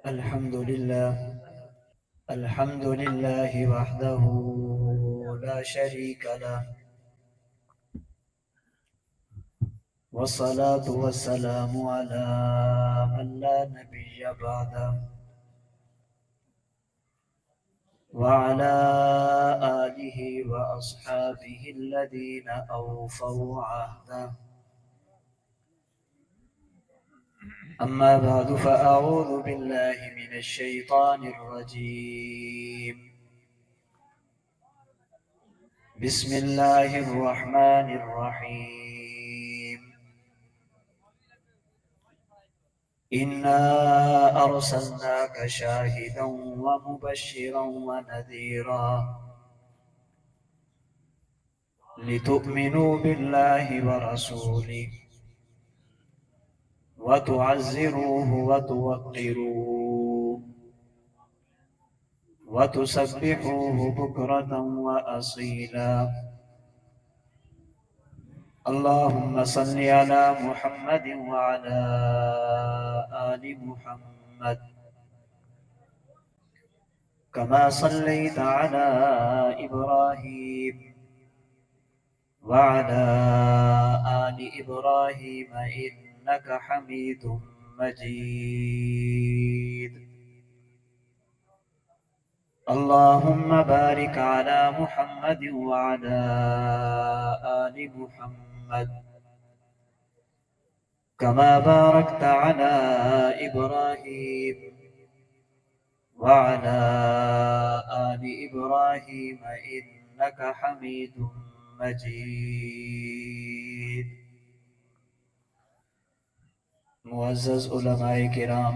الحمد لله الحمد لله وحده لا شريك له، والصلاة والسلام على من لا نبي بعده، وعلى آله وأصحابه الذين أوفوا عهده. أما بعد، فأعوذ بالله من الشيطان الرجيم. بسم الله الرحمن الرحيم. إنا أرسلناك شاهدا ومبشرا ونذيرا لتؤمنوا بالله ورسوله وتعزروه وتوقروه وتسبحوه بكرة وأصيلا. اللهم صل على محمد وعلى آل محمد كما صليت على إبراهيم وعلى آل إبراهيم إنك حميد مجيد. اللهم بارك على محمد وعلى آل محمد كما باركت على إبراهيم وعلى آل إبراهيم إنك حميد مجيد. معزز علماء کرام،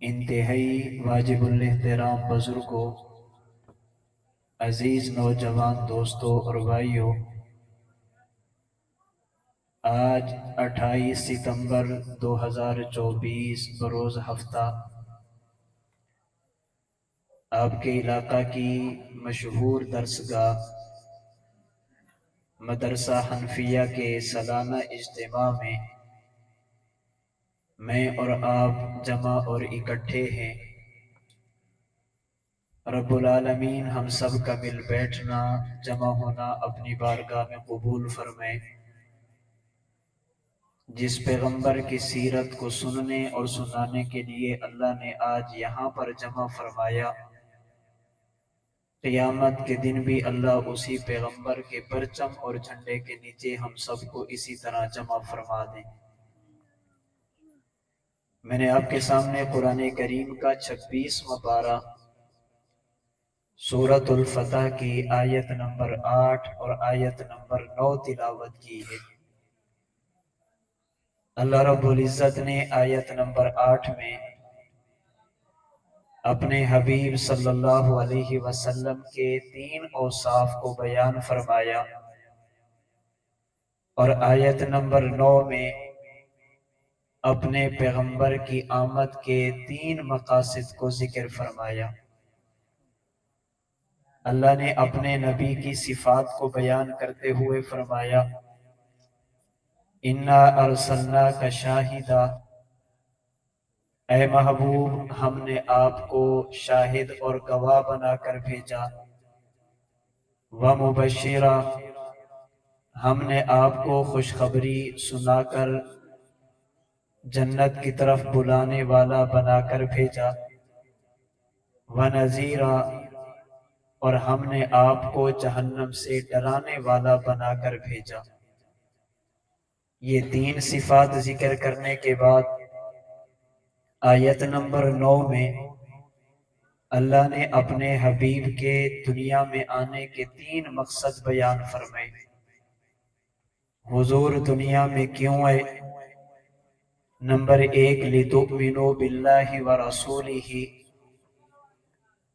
انتہائی واجب الاحترام بزرگوں، عزیز نوجوان دوستوں اور بھائیوں، آج 28 ستمبر 2024 بروز ہفتہ آپ کے علاقہ کی مشہور درسگاہ مدرسہ حنفیہ کے سالانہ اجتماع میں اور آپ جمع اور اکٹھے ہیں۔ رب العالمین ہم سب کا مل بیٹھنا، جمع ہونا اپنی بارگاہ میں قبول فرمائے۔ جس پیغمبر کی سیرت کو سننے اور سنانے کے لیے اللہ نے آج یہاں پر جمع فرمایا، قیامت کے دن بھی اللہ اسی پیغمبر کے پرچم اور جھنڈے کے نیچے ہم سب کو اسی طرح جمع فرما دیں۔ میں نے آپ کے سامنے قرآن کریم کا 26واں پارہ سورۃ الفتح کی آیت نمبر 8 اور آیت نمبر 9 تلاوت کی ہے۔ اللہ رب العزت نے آیت نمبر 8 میں اپنے حبیب صلی اللہ علیہ وسلم کے 3 اوصاف کو بیان فرمایا، اور آیت نمبر 9 میں اپنے پیغمبر کی آمد کے 3 مقاصد کو ذکر فرمایا۔ اللہ نے اپنے نبی کی صفات کو بیان کرتے ہوئے فرمایا، اِنَّا أَرْسَلْنَاكَ شَاهِدًا، اے محبوب ہم نے آپ کو شاہد اور گواہ بنا کر بھیجا، وَمُبَشِّرًا، ہم نے آپ کو خوشخبری سنا کر جنت کی طرف بلانے والا بنا کر بھیجا، وَنَذِيرًا، اور ہم نے آپ کو جہنم سے ڈرانے والا بنا کر بھیجا۔ یہ 3 صفات ذکر کرنے کے بعد آیت نمبر 9 میں اللہ نے اپنے حبیب کے دنیا میں آنے کے 3 مقصد بیان فرمائے۔ حضور دنیا میں کیوں آئے؟ نمبر 1، لِتُؤْمِنُوا بِاللَّهِ وَرَسُولِهِ،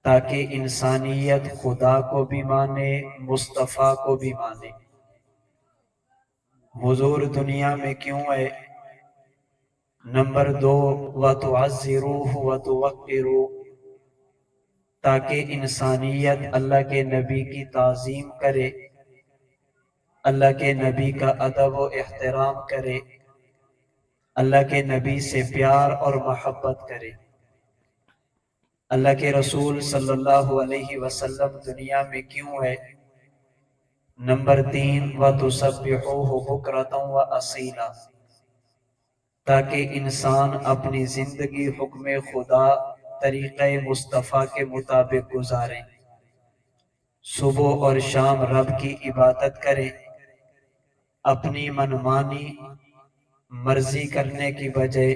تاکہ انسانیت خدا کو بھی مانے، مصطفیٰ کو بھی مانے۔ حضور دنیا میں کیوں آئے؟ نمبر 2، وَتُعَزِّرُوهُ وَتُوَقِّرُوهُ، تاکہ انسانیت اللہ کے نبی کی تعظیم کرے، اللہ کے نبی کا ادب و احترام کرے، اللہ کے نبی سے پیار اور محبت کرے۔ اللہ کے رسول صلی اللہ علیہ وسلم دنیا میں کیوں ہے؟ نمبر 3 وَتُسَبِّحُوهُ بُكْرَةً وَأَصِيلًا، تاکہ انسان اپنی زندگی حکم خدا طریقہ مصطفیٰ کے مطابق گزارے، صبح اور شام رب کی عبادت کرے، اپنی منمانی مرضی کرنے کی بجائے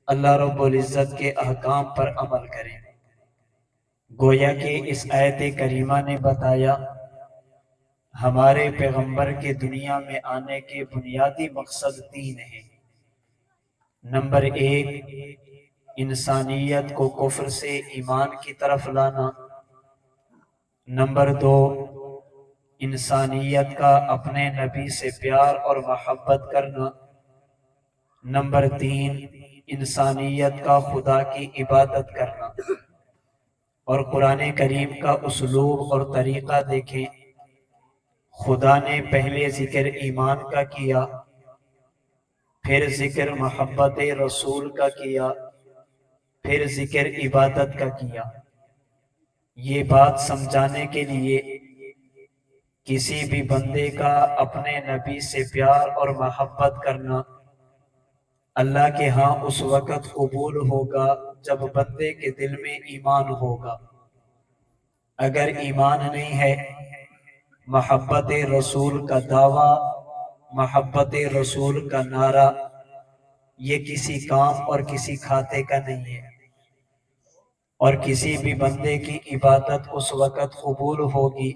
اللہ رب العزت کے احکام پر عمل کریں۔ گویا کہ اس آیت کریمہ نے بتایا ہمارے پیغمبر کے دنیا میں آنے کے بنیادی مقصد 3 ہیں۔ نمبر 1 انسانیت کو کفر سے ایمان کی طرف لانا۔ نمبر 2 انسانیت کا اپنے نبی سے پیار اور محبت کرنا۔ نمبر 3 انسانیت کا خدا کی عبادت کرنا۔ اور قرآن کریم کا اسلوب اور طریقہ دیکھیں، خدا نے پہلے ذکر ایمان کا کیا، پھر ذکر محبت رسول کا کیا، پھر ذکر عبادت کا کیا۔ یہ بات سمجھانے کے لیے کسی بھی بندے کا اپنے نبی سے پیار اور محبت کرنا اللہ کے ہاں اس وقت قبول ہوگا جب بندے کے دل میں ایمان ہوگا۔ اگر ایمان نہیں ہے، محبت رسول کا دعویٰ، محبت رسول کا نعرہ، یہ کسی کام اور کسی کھاتے کا نہیں ہے۔ اور کسی بھی بندے کی عبادت اس وقت قبول ہوگی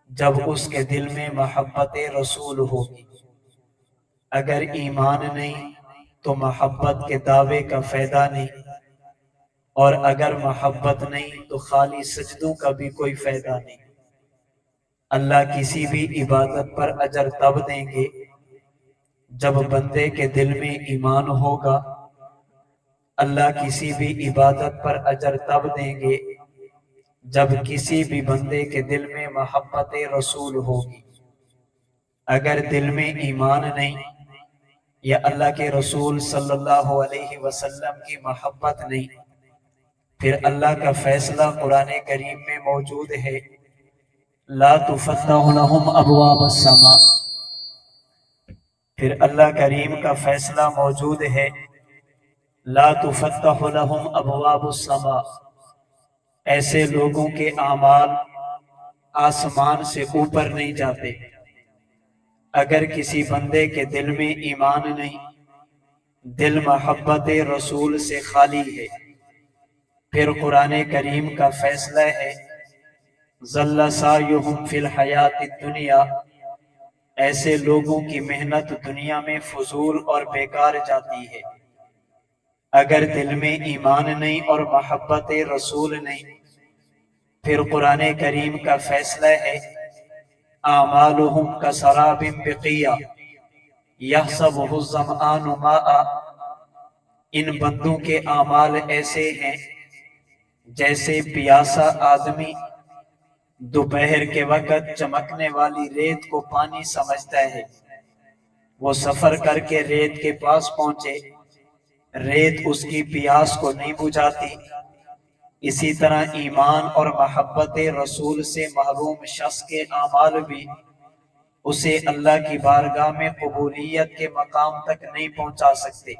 جب اس کے دل میں محبت رسول ہوگی۔ اگر ایمان نہیں تو محبت کے دعوے کا فائدہ نہیں، اور اگر محبت نہیں تو خالی سجدوں کا بھی کوئی فائدہ نہیں۔ اللہ کسی بھی عبادت پر اجر تب دیں گے جب بندے کے دل میں ایمان ہوگا۔ اللہ کسی بھی عبادت پر اجر تب دیں گے جب کسی بھی بندے کے دل میں محبت رسول ہوگی۔ اگر دل میں ایمان نہیں یا اللہ کے رسول صلی اللہ علیہ وسلم کی محبت نہیں، پھر اللہ کا فیصلہ قرآن کریم میں موجود ہے، لا تفتح لهم ابواب السماء۔ پھر اللہ کریم کا فیصلہ موجود ہے، لا تفتح لهم ابواب السماء۔ ایسے لوگوں کے اعمال آسمان سے اوپر نہیں جاتے۔ اگر کسی بندے کے دل میں ایمان نہیں، دل محبت رسول سے خالی ہے، پھر قرآن کریم کا فیصلہ ہے، ظل سعیہم فی الحیات الدنیا۔ ایسے لوگوں کی محنت دنیا میں فضول اور بیکار جاتی ہے۔ اگر دل میں ایمان نہیں اور محبت رسول نہیں، پھر قرآن کریم کا فیصلہ ہے، اعمالہم کسراب بقیع یحسبہ الظمآن ماء۔ ان بندوں کے اعمال ایسے ہیں جیسے پیاسا آدمی دوپہر کے وقت چمکنے والی ریت کو پانی سمجھتا ہے۔ وہ سفر کر کے ریت کے پاس پہنچے، ریت اس کی پیاس کو نہیں بجھاتی۔ اسی طرح ایمان اور محبت رسول سے محروم شخص کے اعمال بھی اسے اللہ کی بارگاہ میں قبولیت کے مقام تک نہیں پہنچا سکتے۔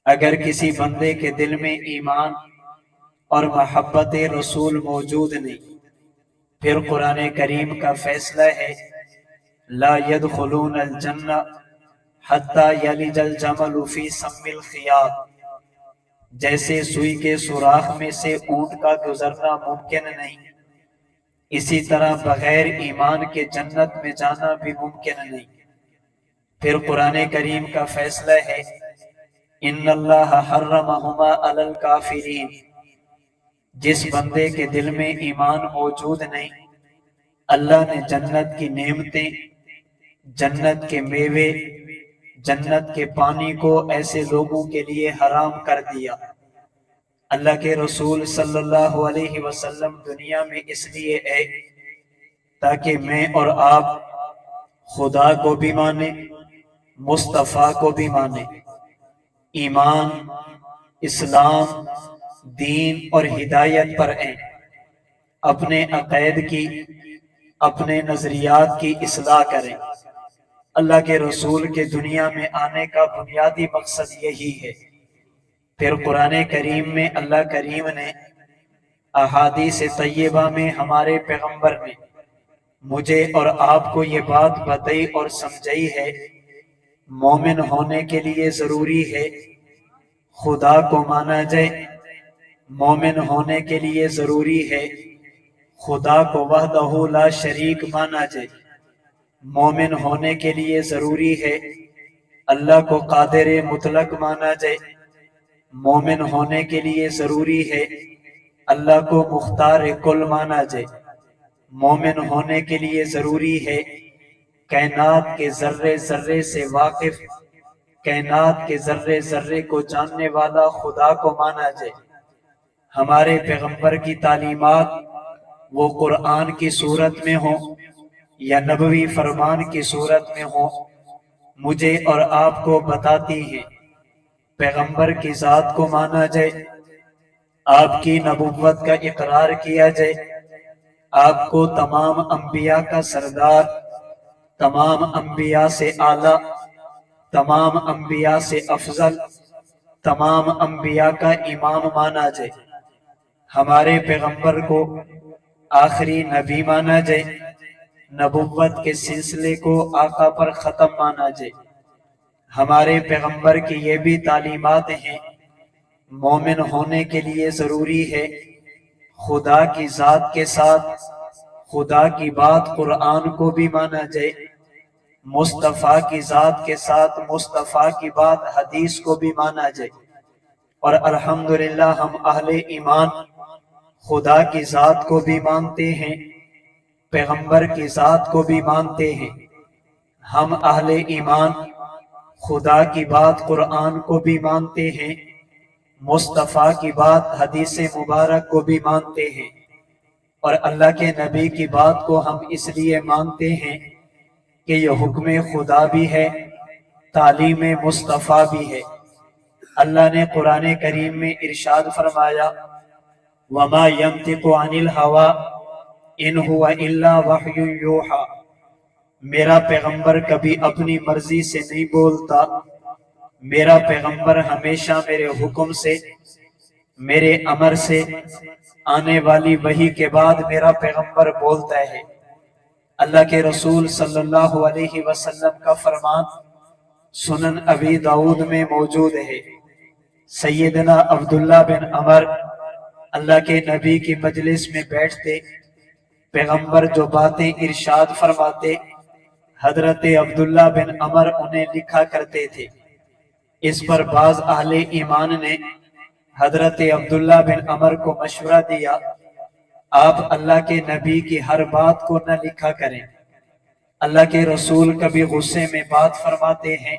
اگر کسی بندے کے دل میں ایمان اور محبت رسول موجود نہیں، پھر قرآن کریم کا فیصلہ ہے، لا يدخلون الجنہ حتی یلج الجمل فی سم الخیاط۔ جیسے سوئی کے سوراخ میں سے اونٹ کا گزرنا ممکن نہیں، اسی طرح بغیر ایمان کے جنت میں جانا بھی ممکن نہیں۔ پھر قرآن کریم کا فیصلہ ہے، ان اللہ حرمہما علی الکافرین۔ جس بندے کے دل میں ایمان موجود نہیں، اللہ نے جنت کی نعمتیں، جنت کے میوے، جنت کے پانی کو ایسے لوگوں کے لیے حرام کر دیا۔ اللہ کے رسول صلی اللہ علیہ وسلم دنیا میں اس لیے ہے تاکہ میں اور آپ خدا کو بھی مانیں، مصطفیٰ کو بھی مانے، ایمان، اسلام، دین اور ہدایت پر ہیں، اپنے عقائد کی، اپنے نظریات کی اصلاح کریں۔ اللہ کے رسول کے دنیا میں آنے کا بنیادی مقصد یہی ہے۔ پھر قرآن کریم میں اللہ کریم نے احادیث طیبہ میں ہمارے پیغمبر نے مجھے اور آپ کو یہ بات بتائی اور سمجھائی ہے، مومن ہونے کے لیے ضروری ہے خدا کو مانا جائے، مومن ہونے کے لیے ضروری ہے خدا کو وحدہ لا شریک مانا جائے، مومن ہونے کے لیے ضروری ہے اللہ کو قادر مطلق مانا جائے، مومن ہونے کے لیے ضروری ہے اللہ کو مختار کل مانا جائے، مومن ہونے کے لیے ضروری ہے کائنات کے ذرے ذرے سے واقف، کائنات کے ذرے ذرے کو جاننے والا خدا کو مانا جائے۔ ہمارے پیغمبر کی تعلیمات وہ قرآن کی صورت میں ہوں یا نبوی فرمان کی صورت میں ہوں، مجھے اور آپ کو بتاتی ہیں پیغمبر کی ذات کو مانا جائے، آپ کی نبوت کا اقرار کیا جائے، آپ کو تمام انبیاء کا سردار، تمام انبیاء سے اعلیٰ، تمام انبیاء سے افضل، تمام انبیاء کا امام مانا جائے، ہمارے پیغمبر کو آخری نبی مانا جائے، نبوت کے سلسلے کو آقا پر ختم مانا جائے۔ ہمارے پیغمبر کی یہ بھی تعلیمات ہیں، مومن ہونے کے لیے ضروری ہے خدا کی ذات کے ساتھ خدا کی بات قرآن کو بھی مانا جائے، مصطفیٰ کی ذات کے ساتھ مصطفیٰ کی بات حدیث کو بھی مانا جائے۔ اور الحمدللہ ہم اہل ایمان خدا کی ذات کو بھی مانتے ہیں، پیغمبر کی ذات کو بھی مانتے ہیں۔ ہم اہل ایمان خدا کی بات قرآن کو بھی مانتے ہیں، مصطفیٰ کی بات حدیث مبارک کو بھی مانتے ہیں، اور اللہ کے نبی کی بات کو ہم اس لیے مانتے ہیں کہ یہ حکم خدا بھی ہے، تعلیم مصطفیٰ بھی ہے۔ اللہ نے قرآن کریم میں ارشاد فرمایا وَمَا يَنطِقُ عَنِ الْهَوَىٰ إِنْ هُوَ إِلَّا وَحْيٌ يُوحَىٰ، میرا پیغمبر کبھی اپنی مرضی سے نہیں بولتا، میرا پیغمبر ہمیشہ میرے حکم سے، میرے امر سے، آنے والی وحی کے بعد میرا پیغمبر بولتا ہے۔ اللہ کے رسول صلی اللہ علیہ وسلم کا فرمان سنن ابی داؤد میں موجود ہے، سیدنا عبداللہ بن عمر اللہ کے نبی کی مجلس میں بیٹھتے، پیغمبر جو باتیں ارشاد فرماتے حضرت عبداللہ بن عمر انہیں لکھا کرتے تھے۔ اس پر بعض اہل ایمان نے حضرت عبداللہ بن عمر کو مشورہ دیا آپ اللہ کے نبی کی ہر بات کو نہ لکھا کریں، اللہ کے رسول کبھی غصے میں بات فرماتے ہیں،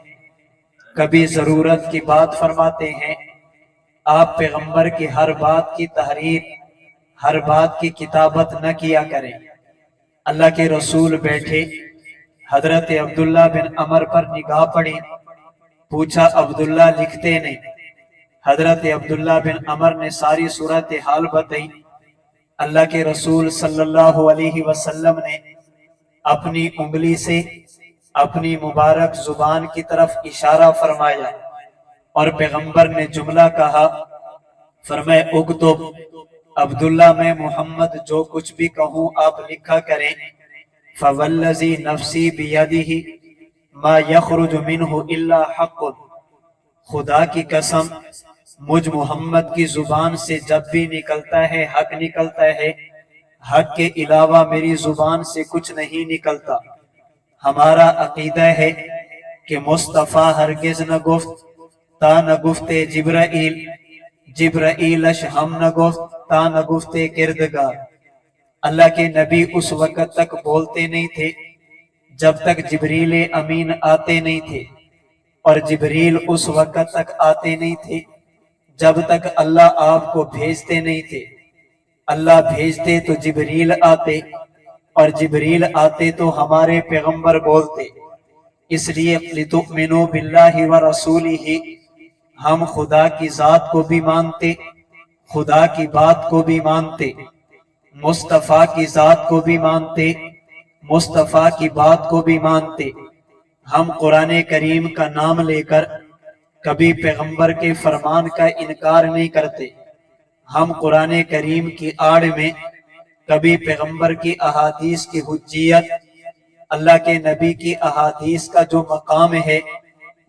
کبھی ضرورت کی بات فرماتے ہیں، آپ پیغمبر کی ہر بات کی تحریر، ہر بات کی کتابت نہ کیا کریں۔ اللہ کے رسول بیٹھے، حضرت عبداللہ بن عمر پر نگاہ پڑی، پوچھا عبداللہ لکھتے نہیں؟ حضرت عبداللہ بن عمر نے ساری صورتحال بتائی۔ اللہ کے رسول صلی اللہ علیہ وسلم نے اپنی انگلی سے اپنی مبارک زبان کی طرف اشارہ فرمایا اور پیغمبر نے جملہ کہا، فرمائے اکتب، عبداللہ میں محمد جو کچھ بھی کہوں آپ لکھا کریں، فوالذی نفسی بیدہ ما یخرج منہ الا حق، خدا کی قسم مجھ محمد کی زبان سے جب بھی نکلتا ہے حق نکلتا ہے، حق کے علاوہ میری زبان سے کچھ نہیں نکلتا۔ ہمارا عقیدہ ہے کہ مصطفیٰ ہرگز نہ گفت تا نہ گفتے جبرائیل، جبرائیلش ہم نہ گفت تا نہ گفتے کردگار۔ اللہ کے نبی اس وقت تک بولتے نہیں تھے جب تک جبریل امین آتے نہیں تھے، اور جبریل اس وقت تک آتے نہیں تھے جب تک اللہ آپ کو بھیجتے نہیں تھے۔ اللہ بھیجتے تو جبریل آتے، اور جبریل آتے تو ہمارے پیغمبر بولتے۔ اس لیے لِتُؤْمِنُوا بِاللَّهِ وَرَسُولِهِ، ہم خدا کی ذات کو بھی مانتے، خدا کی بات کو بھی مانتے، مصطفیٰ کی ذات کو بھی مانتے، مصطفیٰ کی بات کو بھی مانتے۔ ہم قرآن کریم کا نام لے کر کبھی پیغمبر کے فرمان کا انکار نہیں کرتے۔ ہم قرآن کریم کی آڑ میں کبھی پیغمبر کی احادیث کی حجیت، اللہ کے نبی کی احادیث کا جو مقام ہے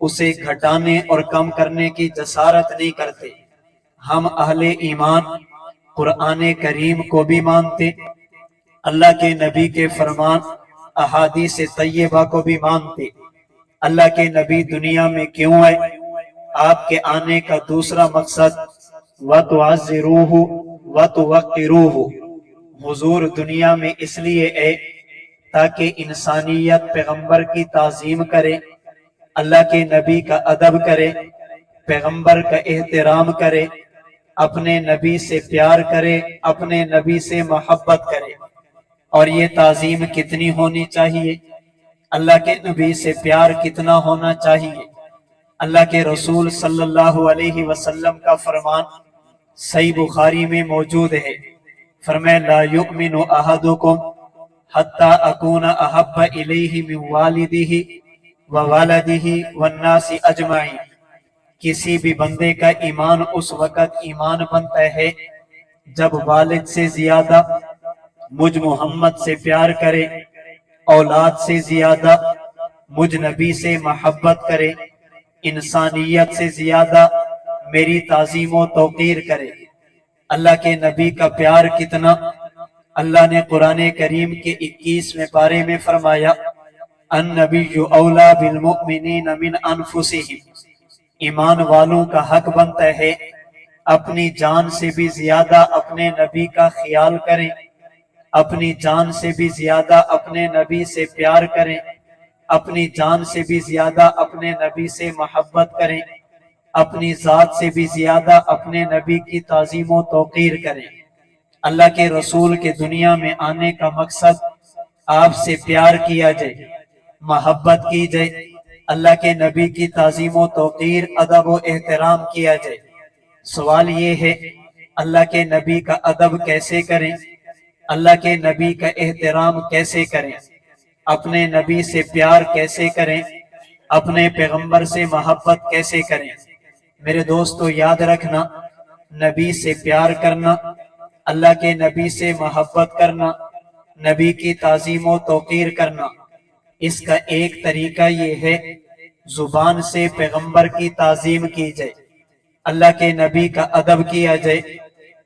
اسے گھٹانے اور کم کرنے کی جسارت نہیں کرتے۔ ہم اہل ایمان قرآن کریم کو بھی مانتے، اللہ کے نبی کے فرمان احادیث طیبہ کو بھی مانتے۔ اللہ کے نبی دنیا میں کیوں آئے؟ آپ کے آنے کا دوسرا مقصد وَتُعَزِّرُوهُ وَتُوَقِّرُوهُ، حضور دنیا میں اس لیے آئے تاکہ انسانیت پیغمبر کی تعظیم کرے، اللہ کے نبی کا ادب کرے، پیغمبر کا احترام کرے، اپنے نبی سے پیار کرے، اپنے نبی سے محبت کرے۔ اور یہ تعظیم کتنی ہونی چاہیے؟ اللہ کے نبی سے پیار کتنا ہونا چاہیے؟ اللہ کے رسول صلی اللہ علیہ وسلم کا فرمان صحیح بخاری میں موجود ہے، فرمایا لا یؤمن احدکم حتی اکون احب الیہ من والدہ ووالدہ والناس اجمعین، کسی بھی بندے کا ایمان اس وقت ایمان بنتا ہے جب والد سے زیادہ مجھ محمد سے پیار کرے، اولاد سے زیادہ مجھ نبی سے محبت کرے، انسانیت سے زیادہ میری تعظیم و توقیر کرے۔ اللہ کے نبی کا پیار کتنا؟ اللہ نے قرآن کریم کے 21ویں پارے میں فرمایا النبی اولیٰ بالمؤمنین من انفسہم، ایمان والوں کا حق بنتا ہے اپنی جان سے بھی زیادہ اپنے نبی کا خیال کریں، اپنی جان سے بھی زیادہ اپنے نبی سے پیار کریں، اپنی جان سے بھی زیادہ اپنے نبی سے محبت کریں، اپنی ذات سے بھی زیادہ اپنے نبی کی تعظیم و توقیر کریں۔ اللہ کے رسول کے دنیا میں آنے کا مقصد آپ سے پیار کیا جائے، محبت کی جائے، اللہ کے نبی کی تعظیم و توقیر، ادب و احترام کیا جائے۔ سوال یہ ہے اللہ کے نبی کا ادب کیسے کریں؟ اللہ کے نبی کا احترام کیسے کریں؟ اپنے نبی سے پیار کیسے کریں؟ اپنے پیغمبر سے محبت کیسے کریں؟ میرے دوستو یاد رکھنا، نبی سے پیار کرنا، اللہ کے نبی سے محبت کرنا، نبی کی تعظیم و توقیر کرنا، اس کا ایک طریقہ یہ ہے زبان سے پیغمبر کی تعظیم کی جائے، اللہ کے نبی کا ادب کیا جائے،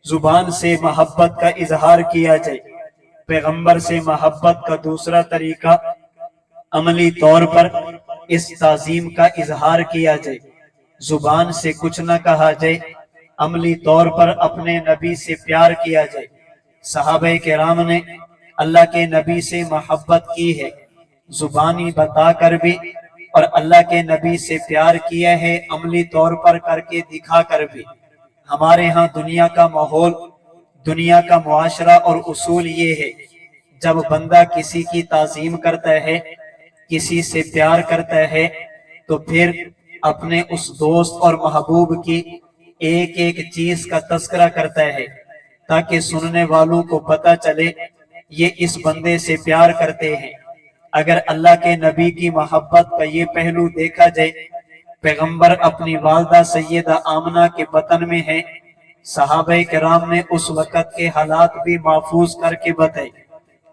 زبان سے محبت کا اظہار کیا جائے۔ پیغمبر سے محبت کا دوسرا طریقہ عملی طور پر اس تعظیم کا اظہار کیا جائے، زبان سے کچھ نہ کہا جائے، عملی طور پر اپنے نبی سے پیار کیا جائے۔ صحابہ کرام نے اللہ کے نبی سے محبت کی ہے، زبانی بتا کر بھی، اور اللہ کے نبی سے پیار کیا ہے عملی طور پر کر کے دکھا کر بھی۔ ہمارے ہاں دنیا کا ماحول، دنیا کا معاشرہ اور اصول یہ ہے جب بندہ کسی کی تعظیم کرتا ہے، کسی سے پیار کرتا ہے، تو پھر اپنے اس دوست اور محبوب کی ایک ایک چیز کا تذکرہ کرتا ہے تاکہ سننے والوں کو پتہ چلے یہ اس بندے سے پیار کرتے ہیں۔ اگر اللہ کے نبی کی محبت کا یہ پہلو دیکھا جائے، پیغمبر اپنی والدہ سیدہ آمنہ کے بطن میں ہیں، صحابہ کرام نے اس وقت کے حالات بھی محفوظ کر کے بتائے۔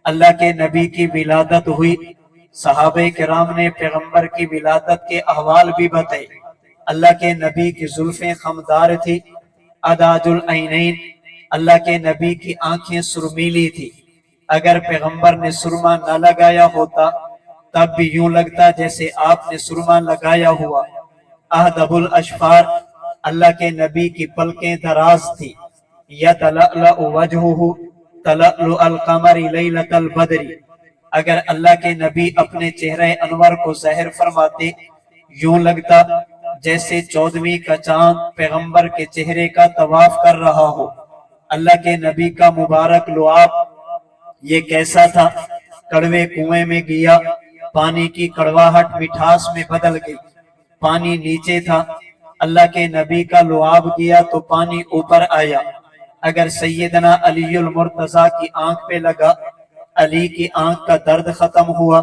اللہ کے نبی کی ولادت ہوئی، صحابہ کرام نے پیغمبر کی ولادت کے احوال بھی بتائے۔ اللہ کے نبی کی زلفیں خمدار تھی، اداج العینین، اللہ کے نبی کی آنکھیں سرمیلی تھی۔ اگر پیغمبر نے سرما نہ لگایا ہوتا تب بھی یوں لگتا جیسے آپ نے سرما لگایا ہوا۔ اہدب الاشفار، اللہ کے نبی کی پلکیں دراز تھی۔ یتلألأ وجہہ تلألؤ القمر لیلۃ البدر، اگر اللہ کے نبی اپنے چہرہ انور کو ظاہر فرماتے یوں لگتا جیسے 14ویں کا چاند پیغمبر کے چہرے کا طواف کر رہا ہو۔ اللہ کے نبی کا مبارک لعاب یہ کیسا تھا؟ کڑوے کنویں میں گیا، پانی کی کڑواہٹ مٹھاس میں بدل گئی، پانی نیچے تھا، اللہ کے نبی کا لعاب کیا تو پانی اوپر آیا۔ اگر سیدنا علی المرتضیٰ کی آنکھ پہ لگا، علی کی آنکھ کا درد ختم ہوا۔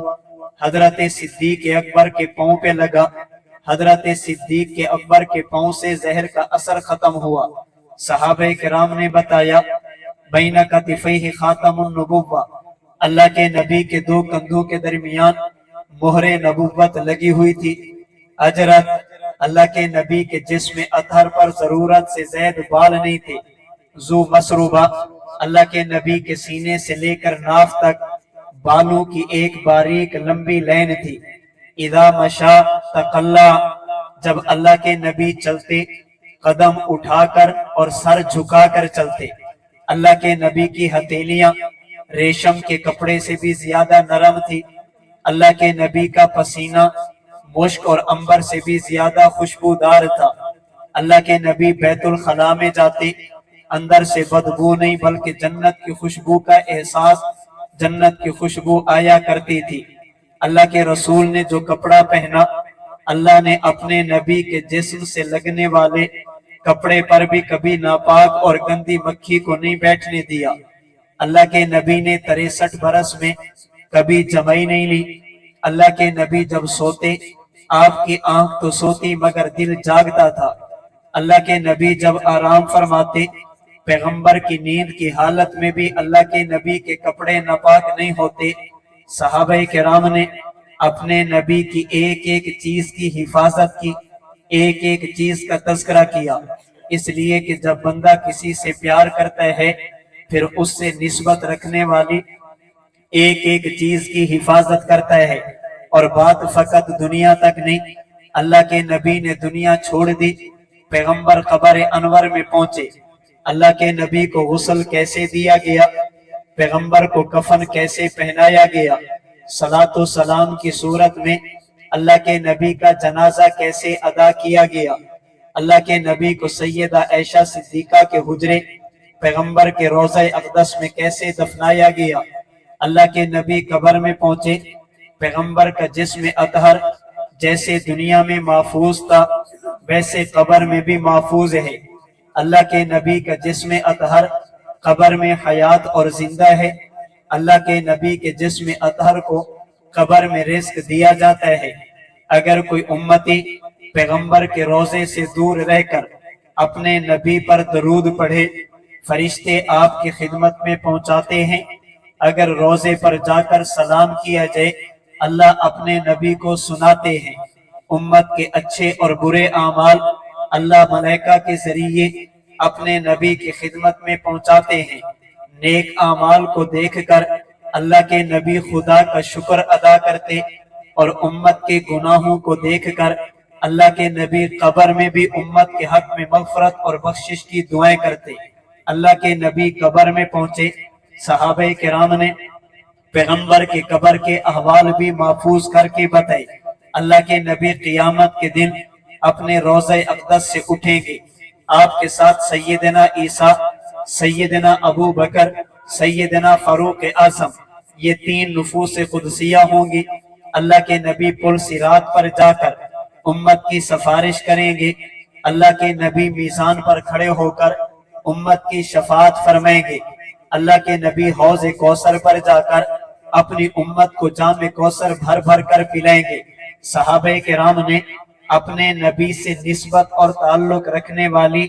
حضرت صدیق اکبر کے پاؤں پہ لگا، حضرت صدیق کے اکبر کے پاؤں سے زہر کا اثر ختم ہوا۔ صحابہ کرام نے بتایا بین کتفیہ خاتم النبوہ، اللہ کے نبی کے دو کندھوں کے درمیان مہر نبوت لگی ہوئی تھی۔ اجرت، اللہ کے نبی کے جسم اطہر پر ضرورت سے زائد بال نہیں تھے۔ ذو مسروبہ، اللہ کے نبی کے سینے سے لے کر ناف تک بالوں کی ایک باریک لمبی لین تھی۔ اذا مشا تقلا، جب اللہ کے نبی چلتے قدم اٹھا کر اور سر جھکا کر چلتے۔ اللہ کے نبی کی ہتھیلیاں ریشم کے کپڑے سے بھی زیادہ نرم تھی۔ اللہ کے نبی کا پسینہ مشک اور عنبر سے بھی زیادہ خوشبودار تھا۔ اللہ کے نبی بیت الخلاء میں جاتے، اندر سے بدبو نہیں بلکہ جنت کی خوشبو کا احساس، جنت کی خوشبو آیا کرتی تھی۔ اللہ کے رسول نے جو کپڑا پہنا، اللہ نے اپنے نبی کے جسم سے لگنے والے کپڑے پر بھی کبھی ناپاک اور گندی مکھی کو نہیں بیٹھنے دیا۔ اللہ کے نبی نے 63 برس میں کبھی جمائی نہیں لی۔ اللہ کے نبی جب سوتے، آپ کی آنکھ تو سوتی مگر دل جاگتا تھا۔ اللہ کے نبی جب آرام فرماتے، پیغمبر کی نیند کی حالت میں بھی اللہ کے نبی کے کپڑے ناپاک نہیں ہوتے۔ صحابہ کرام نے اپنے نبی کی ایک ایک چیز کی حفاظت کی، ایک ایک چیز کا تذکرہ کیا، اس لیے کہ جب بندہ کسی سے پیار کرتا ہے پھر اس سے نسبت رکھنے والی ایک ایک چیز کی حفاظت کرتا ہے۔ اور بات فقط دنیا تک نہیں، اللہ کے نبی نے دنیا چھوڑ دی، پیغمبر قبر انور میں پہنچے، اللہ کے نبی کو غسل کیسے دیا گیا، پیغمبر کو کفن کیسے پہنایا گیا، صلاۃ و سلام کی صورت میں اللہ کے نبی کا جنازہ کیسے ادا کیا گیا، اللہ کے نبی کو سیدہ عائشہ صدیقہ کے حجرے پیغمبر کے روضہ اقدس میں کیسے دفنایا گیا۔ اللہ کے نبی قبر میں پہنچے، پیغمبر کا جسم اطہر جیسے دنیا میں محفوظ تھا ویسے قبر میں بھی محفوظ ہے۔ اللہ کے نبی کا جسم اطہر قبر میں حیات اور زندہ ہے۔ اللہ کے نبی کے جسم اطہر کو قبر میں رزق دیا جاتا ہے۔ اگر کوئی امتی پیغمبر کے روضے سے دور رہ کر اپنے نبی پر درود پڑھے، فرشتے آپ کی خدمت میں پہنچاتے ہیں۔ اگر روضے پر جا کر سلام کیا جائے، اللہ اپنے نبی کو سناتے ہیں۔ امت کے اچھے اور برے اعمال اللہ ملائکہ کے ذریعے اپنے نبی کی خدمت میں پہنچاتے ہیں۔ نیک اعمال کو دیکھ کر اللہ کے نبی خدا کا شکر ادا کرتے، اور امت کے گناہوں کو دیکھ کر اللہ کے نبی قبر میں بھی امت کے حق میں مغفرت اور بخشش کی دعائیں کرتے۔ اللہ کے نبی قبر میں پہنچے، صحابہ کرام نے پیغمبر کی قبر کے احوال بھی محفوظ کر کے بتائے۔ اللہ کے نبی قیامت کے دن اپنے روضہ اقدس سے اٹھیں گے، آپ کے ساتھ سیدنا عیسیٰ، سیدنا ابو بکر، سیدنا فاروق اعظم، یہ 3 نفوس قدسیہ ہوں گی۔ اللہ کے نبی پل صراط پر جا کر امت کی سفارش کریں گے۔ اللہ کے نبی میزان پر کھڑے ہو کر امت کی شفاعت فرمائیں گے۔ اللہ کے نبی حوض کوثر پر جا کر اپنی امت کو جام کوثر بھر بھر کر پلائیں گے۔ صحابہ کرام نے اپنے نبی سے نسبت اور تعلق رکھنے والی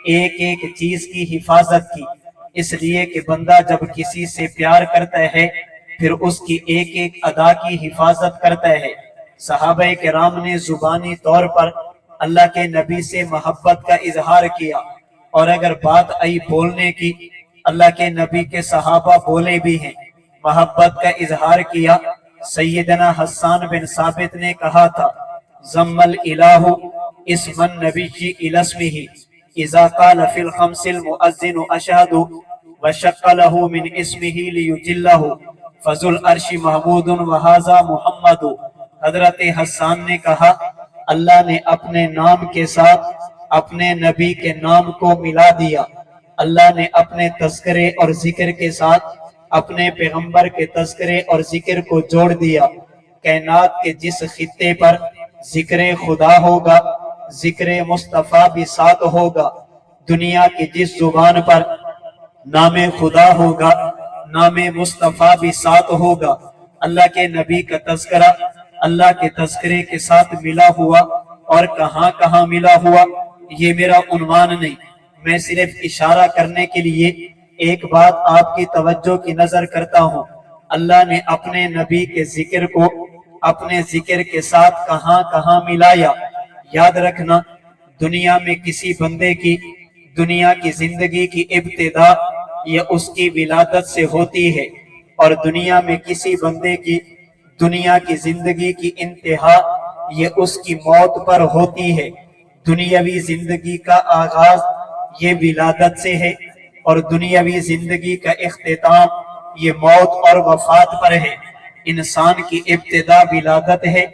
ایک ایک چیز کی حفاظت کی، اس لیے کہ بندہ جب کسی سے پیار کرتا ہے پھر اس کی ایک ایک ادا کی حفاظت کرتا ہے۔ صحابہ کرام نے زبانی طور پر اللہ کے نبی سے محبت کا اظہار کیا، اور اگر بات آئی بولنے کی، اللہ کے نبی کے صحابہ بولے بھی ہیں، محبت کا اظہار کیا۔ سیدنا حسان بن ثابت نے کہا تھا، ضم الالہ اسم النبی الی اسمہ اذا قال فی الخمس المؤذن اشہد وشق له من اسمہ لیجلہ فذو العرش محمود وہذا محمد۔ حضرت حسان نے کہا، اللہ نے اپنے نام کے ساتھ اپنے نبی کے نام کو ملا دیا، اللہ نے اپنے تذکرے اور ذکر کے ساتھ اپنے پیغمبر کے تذکرے اور ذکر کو جوڑ دیا۔ کائنات کے جس خطے پر ذکر خدا ہوگا ذکر مصطفیٰ بھی ساتھ ہوگا، دنیا کی جس زبان پر نام خدا ہوگا نام مصطفیٰ بھی ساتھ ہوگا۔ اللہ کے نبی کا تذکرہ اللہ کے تذکرے کے ساتھ ملا ہوا، اور کہاں کہاں ملا ہوا یہ میرا عنوان نہیں، میں صرف اشارہ کرنے کے لیے ایک بات آپ کی توجہ کی نظر کرتا ہوں۔ اللہ نے اپنے نبی کے ذکر کو اپنے ذکر کے ساتھ کہاں کہاں ملایا۔ یاد رکھنا، دنیا میں کسی بندے کی دنیا کی زندگی کی ابتدا یہ اس کی ولادت سے ہوتی ہے، اور دنیا میں کسی بندے کی دنیا کی زندگی کی انتہا یہ اس کی موت پر ہوتی ہے۔ دنیاوی زندگی کا آغاز یہ ولادت سے ہے، اور دنیاوی زندگی کا اختتام یہ موت اور وفات پر ہے۔ انسان کی ابتدا ولادت ہے،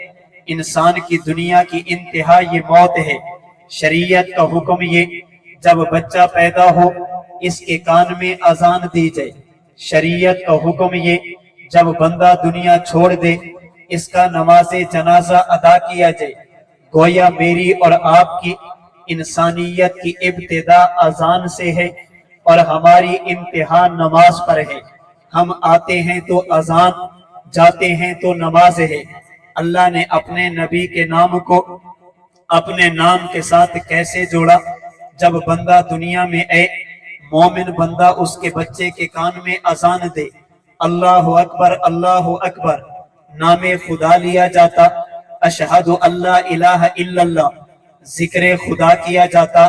انسان کی دنیا کی انتہا یہ موت ہے۔ شریعت کا حکم یہ جب بچہ پیدا ہو اس کے کان میں اذان دی جائے، شریعت کا حکم یہ جب بندہ دنیا چھوڑ دے اس کا نماز جنازہ ادا کیا جائے۔ گویا میری اور آپ کی انسانیت کی ابتدا اذان سے ہے اور ہماری انتہا نماز پر ہے۔ ہم آتے ہیں تو اذان، جاتے ہیں تو نماز ہے۔ اللہ نے اپنے نبی کے نام کو اپنے نام کے ساتھ کیسے جوڑا؟ جب بندہ دنیا میں اے مومن بندہ اس کے بچے کے کان میں اذان دے، اللہ اکبر اللہ اکبر، نام خدا لیا جاتا، اشہد اللہ الہ الا اللہ ذکر خدا کیا جاتا،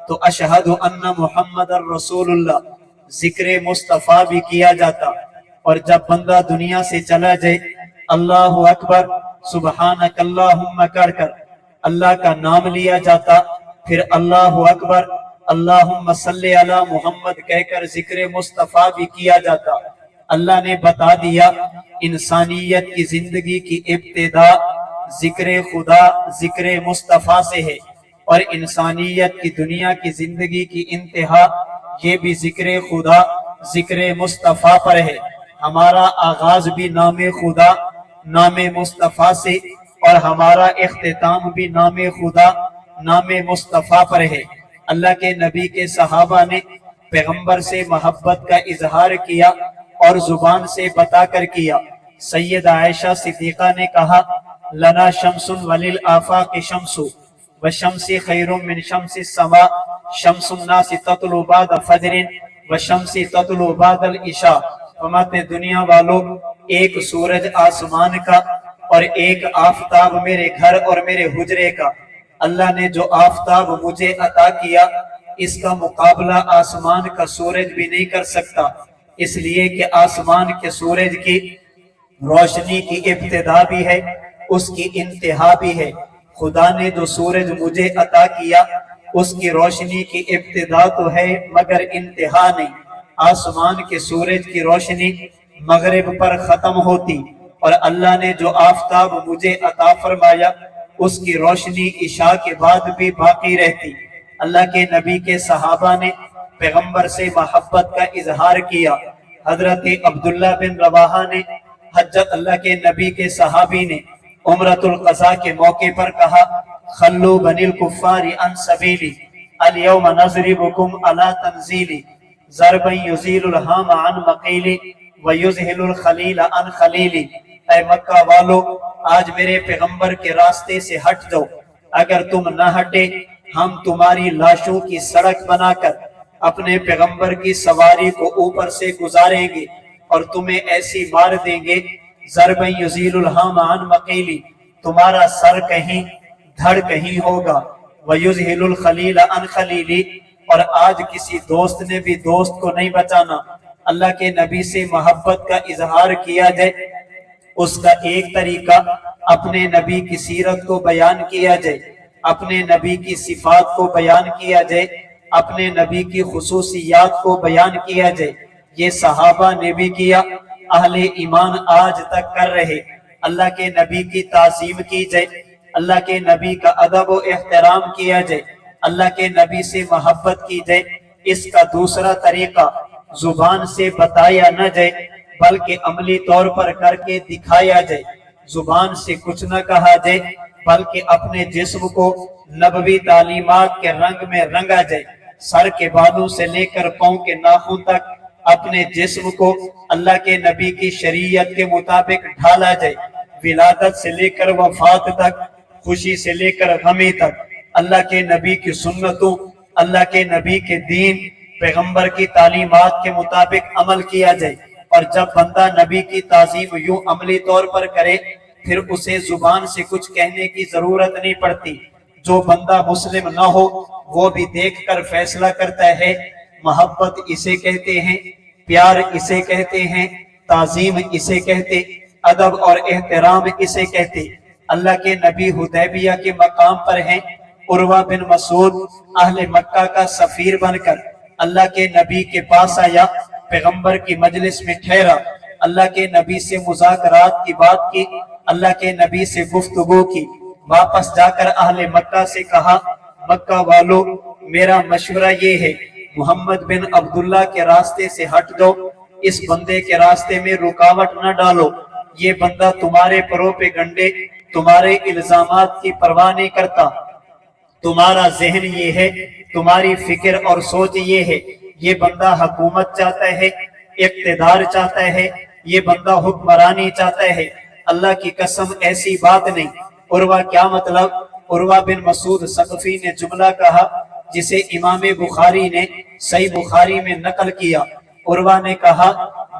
تو اشہد ان محمد الرسول اللہ ذکر مصطفیٰ بھی کیا جاتا۔ اور جب بندہ دنیا سے چلا جائے اللہ اکبر سبحانک اللہم کر کر اللہ کا نام لیا جاتا، پھر اللہ اکبر اللہم صلی علی محمد کہہ کر ذکر مصطفیٰ بھی کیا جاتا۔ اللہ نے بتا دیا انسانیت کی زندگی کی ابتدا ذکر خدا ذکر مصطفیٰ سے ہے، اور انسانیت کی دنیا کی زندگی کی انتہا یہ بھی ذکر خدا ذکر مصطفیٰ پر ہے۔ ہمارا آغاز بھی نام خدا نام مصطفیٰ سے، اور ہمارا اختتام بھی نام خدا نام مصطفیٰ پر ہے۔ اللہ کے نبی کے صحابہ نے پیغمبر سے محبت کا اظہار کیا اور زبان سے بتا کر کیا۔ سیدہ عائشہ صدیقہ نے کہا لنا شمس وللآفاق شمس وشمس خیر من شمس السماء شمس الناس تطلع بعد فجر وشمس تطلع بعد العشاء۔ فرماتے دنیا والو، ایک سورج آسمان کا اور ایک آفتاب میرے گھر اور میرے حجرے کا۔ اللہ نے جو آفتاب مجھے عطا کیا اس کا مقابلہ آسمان کا سورج بھی نہیں کر سکتا، اس لیے کہ آسمان کے سورج کی روشنی کی ابتدا بھی ہے، اس کی انتہا بھی ہے۔ خدا نے جو سورج مجھے عطا کیا اس کی روشنی کی ابتدا تو ہے مگر انتہا نہیں۔ آسمان کے سورج کی روشنی مغرب پر ختم ہوتی، اور اللہ نے جو آفتاب مجھے عطا فرمایا اس کی روشنی عشاء کے بعد بھی باقی رہتی۔ اللہ کے نبی کے صحابہ نے پیغمبر سے محبت کا اظہار کیا۔ حضرت عبداللہ بن رواحہ نے حجت اللہ کے نبی کے صحابی نے عمرۃ القضاء کے موقع پر کہا خلو بنی الکفار عن سبیلی اليوم نضربکم علی تنزیلی ضربا یزیل الہام عن مقیلی ویزہل الخلیل عن خلیلی۔ اے مکہ والو، آج میرے پیغمبر کے راستے سے ہٹ جاؤ، اگر تم نہ ہٹے ہم تمہاری لاشوں کی سڑک بنا کر اپنے پیغمبر کی سواری کو اوپر سے گزاریں گے اور تمہیں ایسی مار دیں گے ضرب یزیل الہام عن مقیلی، تمہارا سر کہیں دھڑ کہیں ہوگا، ویزہل الخلیل عن خلیلی، اور آج کسی دوست نے بھی دوست کو نہیں بچانا۔ اللہ کے نبی سے محبت کا اظہار کیا جائے اس کا ایک طریقہ اپنے نبی کی سیرت کو بیان کیا جائے، اپنے نبی کی صفات کو بیان کیا جائے، اپنے نبی کی خصوصیات کو بیان کیا جائے۔ یہ صحابہ نے بھی کیا، اہل ایمان آج تک کر رہے۔ اللہ کے نبی کی تعظیم کی جائے، اللہ کے نبی کا ادب و احترام کیا جائے، اللہ کے نبی سے محبت کی جائے۔ اس کا دوسرا طریقہ زبان سے بتایا نہ جائے بلکہ عملی طور پر کر کے دکھایا جائے۔ زبان سے کچھ نہ کہا جائے، بلکہ اپنے جسم کو نبوی تعلیمات کے رنگ میں رنگا جائے، سر کے بالوں سے لے کر پاؤں کے ناخن تک اپنے جسم کو اللہ کے نبی کی شریعت کے مطابق ڈھالا جائے، ولادت سے لے کر وفات تک، خوشی سے لے کر غمی تک اللہ کے نبی کی سنتوں، اللہ کے نبی کے دین، پیغمبر کی تعلیمات کے مطابق عمل کیا جائے۔ اور جب بندہ نبی کی تعظیم یوں عملی طور پر کرے، پھر اسے زبان سے کچھ کہنے کی ضرورت نہیں پڑتی۔ جو بندہ مسلم نہ ہو وہ بھی دیکھ کر فیصلہ کرتا ہے۔ محبت اسے کہتے ہیں، پیار اسے کہتے ہیں، تعظیم اسے کہتے، ادب اور احترام اسے کہتے۔ اللہ کے نبی حدیبیہ کے مقام پر ہیں۔ عروہ بن مسعود اہل مکہ کا سفیر بن کر اللہ کے نبی کے پاس آیا، پیغمبر کی مجلس میں ٹھہرا، اللہ کے نبی سے مذاکرات کی بات کی، اللہ کے نبی سے گفتگو کی۔ واپس جا کر اہل مکہ سے کہا، مکہ والو میرا مشورہ یہ ہے، محمد بن عبداللہ کے راستے سے ہٹ جاؤ، اس بندے کے راستے میں رکاوٹ نہ ڈالو، یہ بندہ تمہارے پروپیگنڈے، تمہارے الزامات کی پرواہ نہیں کرتا، تمہارا ذہن یہ ہے، تمہاری فکر اور سوچ یہ ہے، یہ بندہ حکومت چاہتا ہے، اقتدار چاہتا ہے، یہ بندہ حکمرانی چاہتا ہے۔ اللہ کی قسم ایسی بات نہیں۔ عروہ کیا مطلب؟ عروہ بن مسعود ثقفی نے جملہ کہا جسے امام بخاری نے صحیح بخاری میں نقل کیا۔ عروہ نے کہا،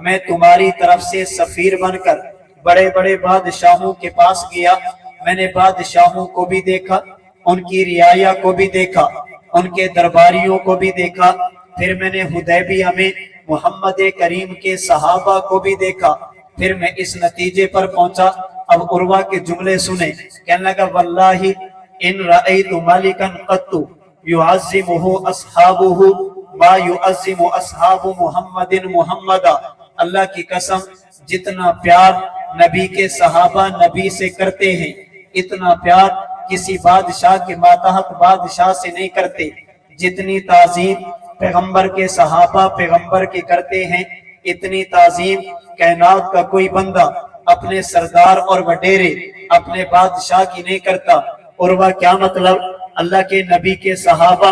میں تمہاری طرف سے سفیر بن کر بڑے بڑے بادشاہوں کے پاس گیا، میں نے بادشاہوں کو بھی دیکھا، ان کی رعایا کو بھی دیکھا، ان کے درباریوں کو بھی دیکھا، پھر میں نے حدیبیہ میں محمد کریم کے صحابہ کو بھی دیکھا، پھر میں اس نتیجے پر پہنچا۔ اب عروہ کے جملے سنیں، کہنے لگا، واللہ ان رأیت مالکا قط یعظمہ اصحابہ ما یعظم اصحاب محمد محمدا، اللہ کی قسم جتنا پیار نبی کے صحابہ نبی سے کرتے ہیں، اتنا پیار کسی بادشاہ کے ماتحت بادشاہ سے نہیں کرتے، جتنی تعظیم پیغمبر کے صحابہ پیغمبر کے کرتے ہیں، اتنی تعظیم کائنات کا کوئی بندہ اپنے سردار اور وڈیرے اپنے بادشاہ کی نہیں کرتا۔ عروہ کیا مطلب؟ اللہ کے نبی کے صحابہ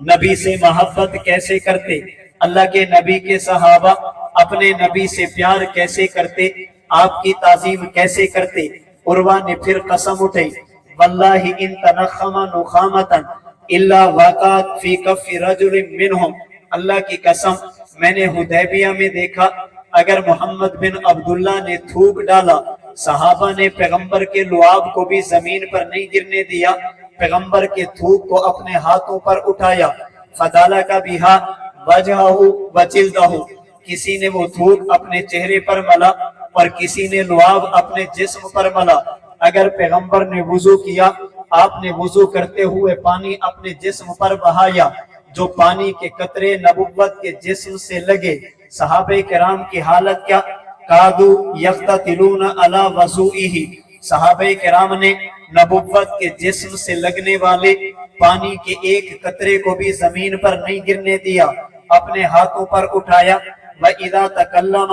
نبی سے محبت کیسے کرتے، اللہ کے نبی کے صحابہ اپنے نبی سے پیار کیسے کرتے، آپ کی تعظیم کیسے کرتے۔ عروہ نے پھر قسم اٹھائی، واللہ ان تنخم نخامتا الا وقعت فی کف رجل منہم، اللہ کی قسم میں نے حدیبیہ میں دیکھا، اگر محمد بن عبداللہ نے تھوک ڈالا، صحابہ نے پیغمبر کے لعاب کو بھی زمین پر نہیں گرنے دیا، پیغمبر کے تھوک کو اپنے ہاتھوں پر اٹھایا، فدالک بہا وجہہ وجلدہ، کسی نے وہ تھوک اپنے چہرے پر ملا اور کسی نے لعاب اپنے جسم پر ملا۔ اگر پیغمبر نے وضو کیا، آپ نے وضو کرتے ہوئے پانی اپنے جسم پر بہایا، جو پانی کے قطرے نبوت کے جسم سے لگے، صحابہ کرام کی حالت کیا؟ کادو یقتتلون علی وضوئہ، صحابہ کرام نے نبوت کے جسم سے لگنے والے پانی کے ایک قطرے کو بھی زمین پر نہیں گرنے دیا، اپنے ہاتھوں پر اٹھایا۔ وَإِذَا تَكَلَّمَ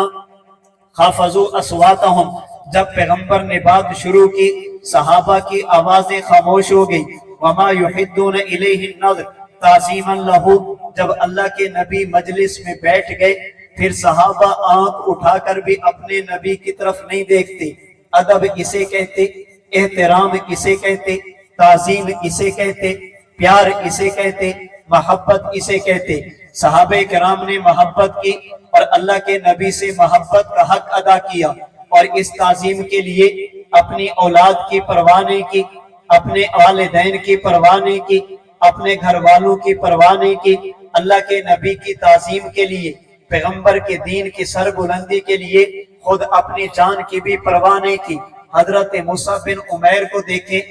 خَافَضُوا أَصْوَاتَهُمْ، جب پیغمبر نے بات شروع کی صحابہ کی آوازیں خاموش ہو گئی۔ وَمَا يُحِدُّونَ إِلَيْهِ النَّظْرَ تعظیماً لَهُ، جب اللہ کے نبی مجلس میں بیٹھ گئے پھر صحابہ آنکھ اٹھا کر بھی اپنے نبی کی طرف نہیں دیکھتے۔ ادب اسے کہتے، احترام اسے کہتے، تعظیم اسے کہتے، پیار اسے کہتے، محبت اسے کہتے۔ صحابہ کرام نے محبت کی اور اللہ کے نبی سے محبت کا حق ادا کیا، اور اس تعظیم کے لیے اپنی اولاد کی پرواہ نہیں کی، اپنے والدین کی پرواہ نہیں کی، اپنے گھر والوں کی پرواہ نہیں کی، اللہ کے نبی کی تعظیم کے لیے، پیغمبر کے دین کی سربلندی کے لیے خود اپنی جان کی بھی پرواہ نہیں کی۔ حضرت مصعب بن عمیر کو دیکھیں،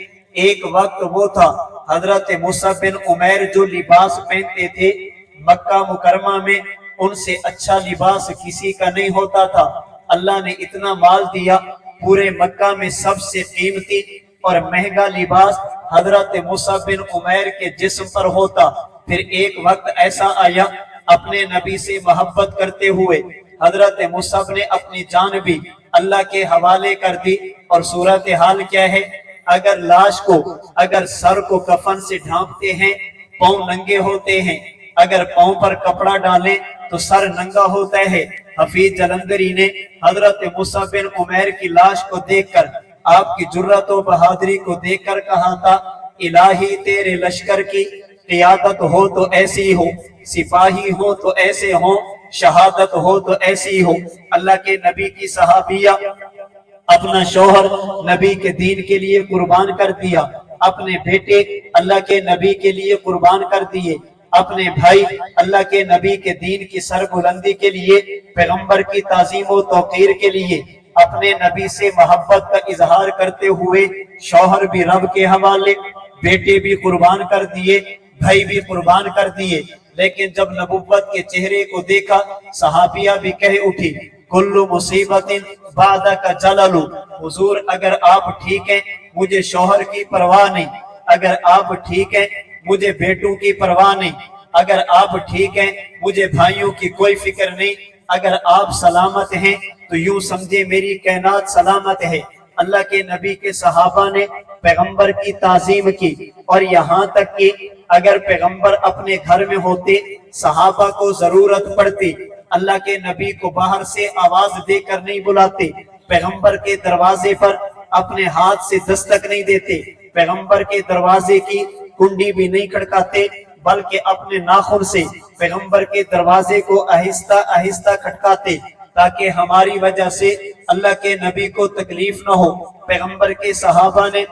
ایک وقت وہ تھا حضرت مصعب بن عمیر جو لباس پہنتے تھے مکہ مکرمہ میں، ان سے اچھا لباس کسی کا نہیں ہوتا تھا۔ اللہ نے اتنا مال دیا، پورے مکہ میں سب سے قیمتی اور مہنگا لباس حضرت مصعب بن عمیر کے جسم پر ہوتا۔ پھر ایک وقت ایسا آیا، اپنے نبی سے محبت کرتے ہوئے حضرت مصعب نے اپنی جان بھی اللہ کے حوالے کر دی۔ اور صورتحال کیا ہے؟ اگر لاش کو، اگر سر کو کفن سے ڈھانپتے ہیں، پاؤں ننگے ہوتے ہیں، اگر پاؤں پر کپڑا ڈالیں تو سر ننگا ہوتا ہے۔ حفیظ جلندری نے حضرت مصعب بن عمیر کی لاش کو دیکھ کر، آپ کی جرات و بہادری کو دیکھ کر کہا تھا، الہی تیرے لشکر کی قیادت ہو تو ایسی ہو، سپاہی ہو تو ایسے ہوں، شہادت ہو تو ایسی ہو۔ اللہ کے نبی کی صحابیہ اپنا شوہر نبی کے دین کے لیے قربان کر دیا، اپنے بیٹے اللہ کے نبی کے لیے قربان کر دیے، اپنے بھائی اللہ کے نبی کے دین کی سربلندی کے لیے، پیغمبر کی تعظیم و توقیر کے لیے، اپنے نبی سے محبت کا اظہار کرتے ہوئے شوہر بھی رب کے حوالے، بیٹے بھی قربان کر دیے، بھائی بھی قربان کر دیے۔ لیکن جب نبوت کے چہرے کو دیکھا، صحابیہ بھی کہہ اٹھی، کل مصیبت بعدک جلل، حضور اگر آپ ٹھیک ہیں مجھے شوہر کی پرواہ نہیں، اگر آپ ٹھیک ہیں مجھے بیٹوں کی پرواہ نہیں، اگر آپ ٹھیک ہیں مجھے بھائیوں کی کوئی فکر نہیں، اگر آپ سلامت ہیں تو یوں سمجھے میری کائنات سلامت ہے۔ اللہ کے نبی کے صحابہ نے پیغمبر کی تعظیم کی، اور یہاں تک کہ اگر پیغمبر اپنے گھر میں ہوتے، صحابہ کو ضرورت پڑتی، اللہ کے نبی کو باہر سے آواز دے کر نہیں بلاتے، پیغمبر کے دروازے پر اپنے ہاتھ سے دستک نہیں دیتے، پیغمبر کے دروازے کی کنڈی بھی نہیں کھٹکاتے، بلکہ اپنے ناخن سے پیغمبر کے دروازے کو آہستہ آہستہ کھٹکاتے، تاکہ ہماری وجہ سے اللہ کے نبی کو تکلیف نہ ہو۔ پیغمبر کے صحابہ نے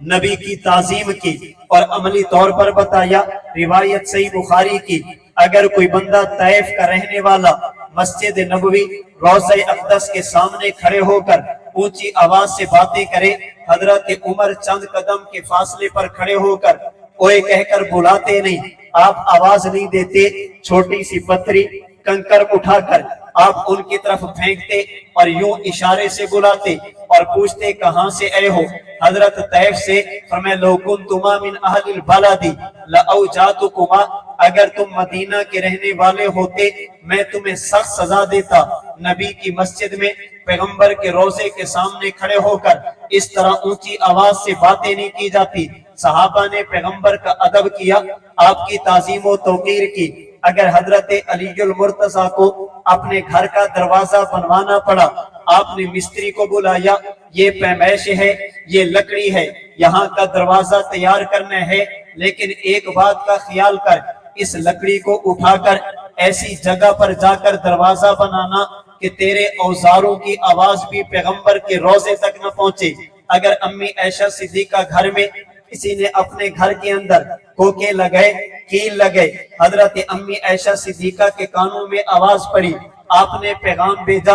نبی کی تعظیم کی اور عملی طور پر بتایا۔ روایت صحیح بخاری کی، اگر کوئی بندہ طائف کا رہنے والا مسجد نبوی روضہ اقدس کے سامنے کھڑے ہو کر اونچی آواز سے باتیں کرے، حضرت عمر چند قدم کے فاصلے پر کھڑے ہو کر اوے کہہ کر بلاتے نہیں، آپ آواز نہیں دیتے، چھوٹی سی پتھری کنکر اٹھا کر آپ ان کی طرف پھینکتے اور یوں اشارے سے بلاتے اور پوچھتے کہاں سے آئے ہو؟ حضرت طیف سے فرمائے لو کنتما من اہل البلد لاوجاتکما، اگر تم مدینہ کے رہنے والے ہوتے میں تمہیں سخت سزا دیتا۔ نبی کی مسجد میں پیغمبر کے روضے کے سامنے کھڑے ہو کر اس طرح اونچی آواز سے باتیں نہیں کی جاتی۔ صحابہ نے پیغمبر کا ادب کیا، آپ کی تعظیم و توقیر کی۔ اگر حضرت علی المرتضیٰ کو اپنے گھر کا دروازہ بنوانا پڑا، آپ نے مستری کو بلایا، یہ پیمائش ہے، یہ لکڑی ہے، یہاں کا دروازہ تیار کرنا ہے، لیکن ایک بات کا خیال کر، اس لکڑی کو اٹھا کر ایسی جگہ پر جا کر دروازہ بنانا کہ تیرے اوزاروں کی آواز بھی پیغمبر کے روضے تک نہ پہنچے۔ اگر امی عائشہ صدیقہ گھر میں کسی نے اپنے گھر کے اندر کوکے لگائے، کیل لگائے، حضرت امی عائشہ صدیقہ کے کانوں میں آواز پڑی، آپ نے پیغام بھیجا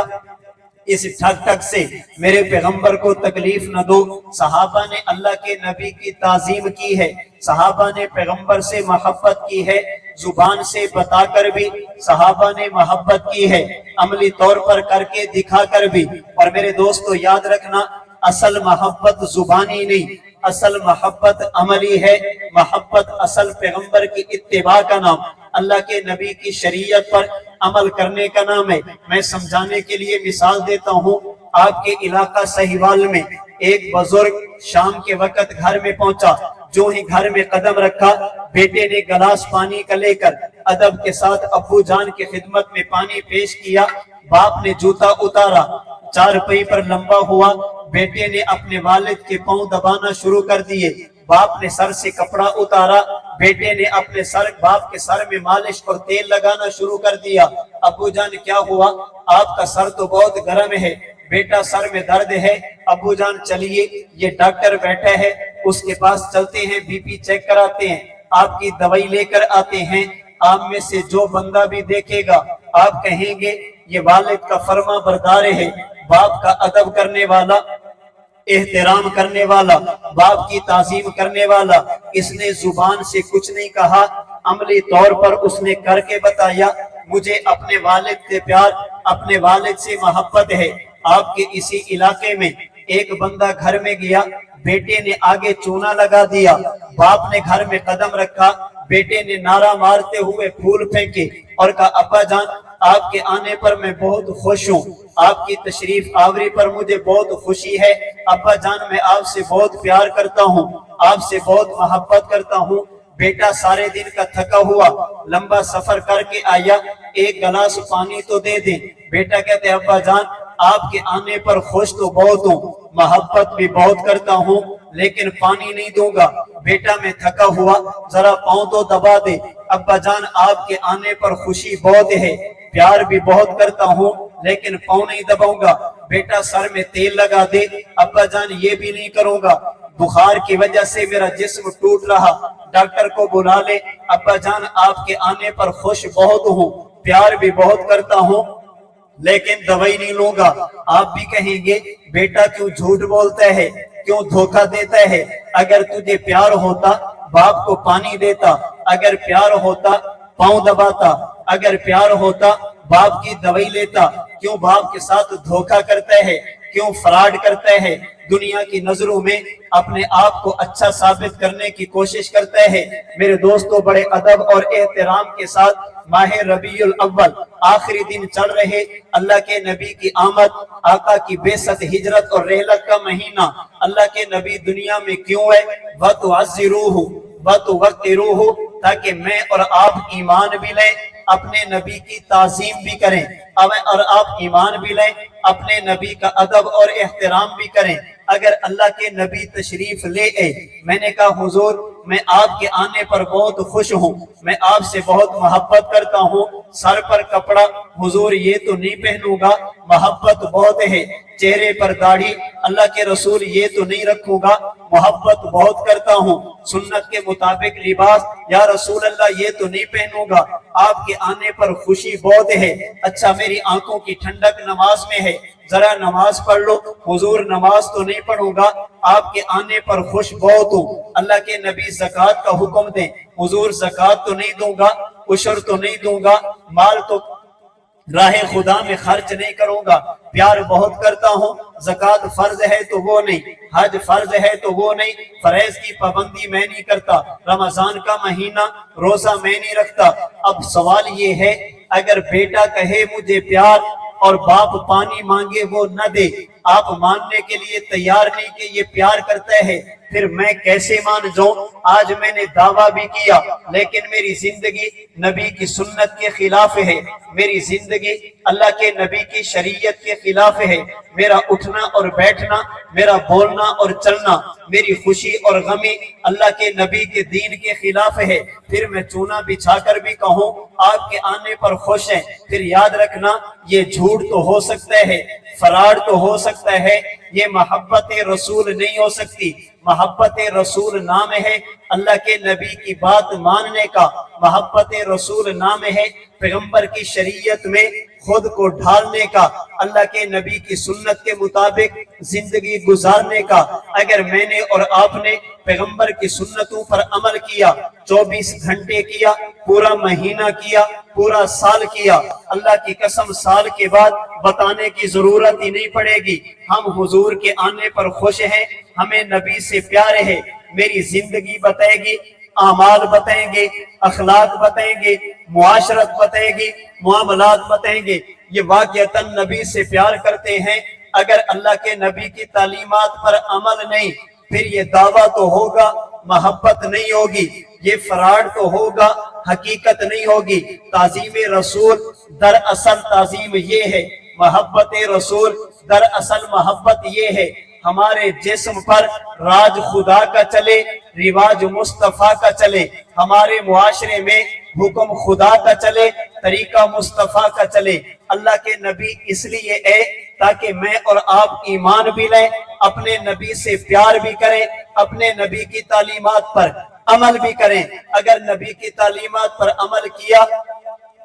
اس ٹھک ٹھک سے میرے پیغمبر کو تکلیف نہ دو۔ صحابہ نے اللہ کے نبی کی تعظیم کی ہے، صحابہ نے پیغمبر سے محبت کی ہے، زبان سے بتا کر بھی صحابہ نے محبت کی ہے، عملی طور پر کر کے دکھا کر بھی۔ اور میرے دوستو یاد رکھنا، اصل محبت زبانی نہیں، اصل محبت عملی ہے، محبت اصل پیغمبر کی اتباع کا نام، اللہ کے نبی کی شریعت پر عمل کرنے کا نام ہے۔ میں سمجھانے کے لیے مثال دیتا ہوں، آپ کے علاقہ سہیوال میں ایک بزرگ شام کے وقت گھر میں پہنچا، جو ہی گھر میں قدم رکھا، بیٹے نے گلاس پانی کا لے کر ادب کے ساتھ ابو جان کی خدمت میں پانی پیش کیا، باپ نے جوتا اتارا، چار پئی پر لمبا ہوا، بیٹے نے اپنے والد کے پاؤں دبانا شروع کر دیے، باپ نے سر سے کپڑا اتارا، بیٹے نے اپنے باپ کے سر میں مالش اور تیل لگانا شروع کر دیا۔ ابو جان کیا ہوا؟ آپ کا سر تو بہت گرم ہے۔ بیٹا سر میں درد ہے، ابو جان چلیے یہ ڈاکٹر بیٹھا ہے اس کے پاس چلتے ہیں، بی پی چیک کراتے ہیں، آپ کی دوائی لے کر آتے ہیں۔ آپ میں سے جو بندہ بھی دیکھے گا آپ کہیں گے یہ والد کا فرما بردار ہے، باپ کا ادب کرنے والا، احترام کرنے والا، باپ کی تعظیم کرنے والا۔ اس نے زبان سے کچھ نہیں کہا، عملی طور پر اس نے کر کے بتایا، مجھے اپنے والد سے پیار، اپنے والد سے محبت ہے۔ آپ کے اسی علاقے میں ایک بندہ گھر میں گیا، بیٹے نے آگے چونا لگا دیا، باپ نے گھر میں قدم رکھا، بیٹے نے نعرہ مارتے ہوئے پھول پھینکے اور کہا ابا جان آپ کے آنے پر میں بہت خوش ہوں، آپ کی تشریف آوری پر مجھے بہت خوشی ہے۔ ابا جان میں آپ سے بہت پیار کرتا ہوں، آپ سے بہت محبت کرتا ہوں۔ بیٹا سارے دن کا تھکا ہوا لمبا سفر کر کے آیا، ایک گلاس پانی تو دے دیں۔ بیٹا کہتے ہیں ابا جان آپ کے آنے پر خوش تو بہت ہوں، محبت بھی بہت کرتا ہوں، لیکن پانی نہیں دوں گا۔ بیٹا میں تھکا ہوا ذرا پاؤں تو دبا دے۔ ابا جان آپ کے آنے پر خوشی بہت ہے، پیار بھی بہت کرتا ہوں، لیکن پاؤں نہیں دباؤں گا۔ بیٹا سر میں تیل لگا دے۔ ابا جان یہ بھی نہیں کروں گا، بخار کی وجہ سے میرا جسم ٹوٹ رہا، ڈاکٹر کو بلا لے۔ ابا جان آپ کے آنے پر خوش بہت ہوں، پیار بھی بہت کرتا ہوں، لیکن دوائی نہیں لوں گا۔ آپ بھی کہیں گے بیٹا کیوں جھوٹ بولتا ہے، کیوں دھوکہ دیتا ہے؟ اگر تجھے پیار ہوتا باپ کو پانی دیتا، اگر پیار ہوتا پاؤں دباتا، اگر پیار ہوتا باپ کی دوائی لیتا۔ کیوں باپ کے ساتھ دھوکہ کرتا ہے، کیوں فراڈ کرتا ہے؟ دنیا کی نظروں میں اپنے آپ کو اچھا ثابت کرنے کی کوشش کرتا ہے۔ میرے دوستوں بڑے ادب اور احترام کے ساتھ ماہ ربیع الاول آخری دن چل رہے، اللہ کے نبی کی آمد، آقا کی بعثت، ہجرت اور رحلت کا مہینہ۔ اللہ کے نبی دنیا میں کیوں ہے؟ وَتُعَزِّرُوهُ وَتُوَقِّرُوهُ، تاکہ میں اور آپ ایمان بھی لیں، اپنے نبی کی تعظیم بھی کریں، اور آپ ایمان بھی لیں، اپنے نبی کا ادب اور احترام بھی کریں۔ اگر اللہ کے نبی تشریف لے آئے، میں نے کہا حضور میں آپ کے آنے پر بہت خوش ہوں، میں آپ سے بہت محبت کرتا ہوں، سر پر کپڑا حضور یہ تو نہیں پہنوں گا، محبت بہت ہے۔ چہرے پر داڑھی اللہ کے رسول یہ تو نہیں رکھوں گا، محبت بہت کرتا ہوں۔ سنت کے مطابق لباس یا رسول اللہ یہ تو نہیں پہنوں گا، آپ کے آنے پر خوشی بہت ہے۔ اچھا میری آنکھوں کی ٹھنڈک نماز میں ہے، ذرا نماز پڑھ لو۔ حضور نماز تو نہیں پڑھوں گا، آپ کے آنے پر خوش بہت ہوں۔ اللہ کے نبی زکوٰۃ کا حکم دیں، حضور زکوٰۃ تو نہیں دوں گا، عشر تو نہیں دوں گا، مال تو راہ خدا میں خرچ نہیں کروں گا، پیار بہت کرتا ہوں۔ زکوٰۃ فرض ہے تو وہ نہیں، حج فرض ہے تو وہ نہیں، فرائض کی پابندی میں نہیں کرتا، رمضان کا مہینہ روزہ میں نہیں رکھتا۔ اب سوال یہ ہے اگر بیٹا کہے مجھے پیار اور باپ پانی مانگے وہ نہ دے، آپ ماننے کے لیے تیار نہیں کہ یہ پیار کرتا ہے، پھر میں کیسے مان جاؤں؟ آج میں نے دعویٰ بھی کیا لیکن میری زندگی نبی کی سنت کے خلاف ہے، میری زندگی اللہ کے نبی کی شریعت کے خلاف ہے، میرا اٹھنا اور بیٹھنا، میرا بولنا اور چلنا، میری خوشی اور غمی اللہ کے نبی کے دین کے خلاف ہے۔ پھر میں چونا بچھا کر بھی کہوں آپ کے آنے پر خوش ہیں، پھر یاد رکھنا یہ جھوٹ تو ہو سکتا ہے، فراڈ تو ہو سکتا ہے، یہ محبت رسول نہیں ہو سکتی۔ محبت رسول نام ہے اللہ کے نبی کی بات ماننے کا، محبت رسول نام ہے پیغمبر کی شریعت میں خود کو ڈھالنے کا، اللہ کے نبی کی سنت کے مطابق زندگی گزارنے کا۔ اگر میں نے اور آپ نے پیغمبر کی سنتوں پر عمل کیا، 24 گھنٹے کیا، پورا مہینہ کیا، پورا سال کیا، اللہ کی قسم سال کے بعد بتانے کی ضرورت ہی نہیں پڑے گی ہم حضور کے آنے پر خوش ہیں، ہمیں نبی سے پیار ہے۔ میری زندگی بتائے گی، اعمال بتائیں گے، اخلاق بتائیں گے، معاشرت بتائے گی، معاملات بتائیں گے یہ واقعتاً نبی سے پیار کرتے ہیں۔ اگر اللہ کے نبی کی تعلیمات پر عمل نہیں، پھر یہ دعویٰ تو ہوگا محبت نہیں ہوگی، یہ فراڈ تو ہوگا حقیقت نہیں ہوگی۔ تعظیم رسول دراصل تعظیم یہ ہے، محبت رسول دراصل محبت یہ ہے ہمارے جسم پر راج خدا کا چلے، رواج مصطفیٰ کا چلے، ہمارے معاشرے میں حکم خدا کا چلے، طریقہ مصطفیٰ کا چلے۔ اللہ کے نبی اس لیے ہے تاکہ میں اور آپ ایمان بھی لیں، اپنے نبی سے پیار بھی کریں، اپنے نبی کی تعلیمات پر عمل بھی کریں۔ اگر نبی کی تعلیمات پر عمل کیا،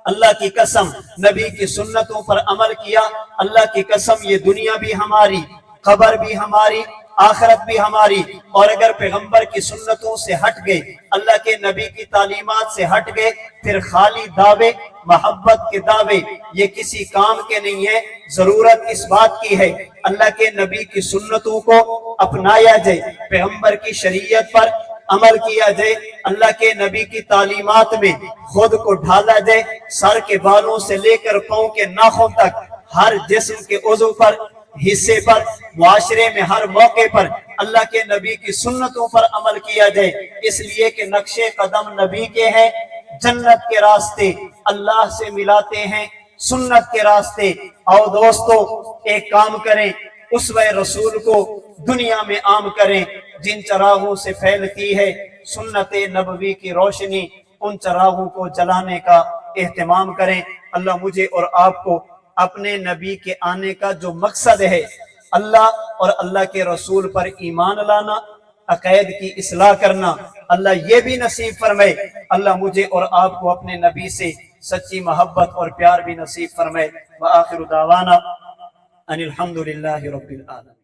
اللہ کی قسم نبی کی سنتوں پر عمل کیا، اللہ کی قسم یہ دنیا بھی ہماری، قبر بھی ہماری، آخرت بھی ہماری۔ اور اگر پیغمبر کی سنتوں سے ہٹ گئے، اللہ کے نبی کی تعلیمات سے ہٹ گئے، پھر خالی دعوے، محبت کے دعوے یہ کسی کام کے نہیں ہے۔ ضرورت اس بات کی ہے اللہ کے نبی کی سنتوں کو اپنایا جائے، پیغمبر کی شریعت پر عمل کیا جائے، اللہ کے نبی کی تعلیمات میں خود کو ڈھالا جائے، سر کے بالوں سے لے کر پاؤں کے ناخن تک ہر جسم کے عضو پر، حصے پر، معاشرے میں ہر موقع پر اللہ کے نبی کی سنتوں پر عمل کیا جائے، اس لیے کہ نقش قدم نبی کے ہیں، جنت کے راستے اللہ سے ملاتے ہیں، سنت کے راستے۔ اور دوستو ایک کام کریں، اسوہ رسول کو دنیا میں عام کریں، جن چراغوں سے پھیلتی ہے سنت نبوی کی روشنی، ان چراغوں کو جلانے کا اہتمام کریں۔ اللہ مجھے اور آپ کو اپنے نبی کے آنے کا جو مقصد ہے، اللہ اور اللہ کے رسول پر ایمان لانا، عقائد کی اصلاح کرنا، اللہ یہ بھی نصیب فرمائے۔ اللہ مجھے اور آپ کو اپنے نبی سے سچی محبت اور پیار بھی نصیب فرمائے۔ وآخر دعوانا ان الحمدللہ رب العالمین۔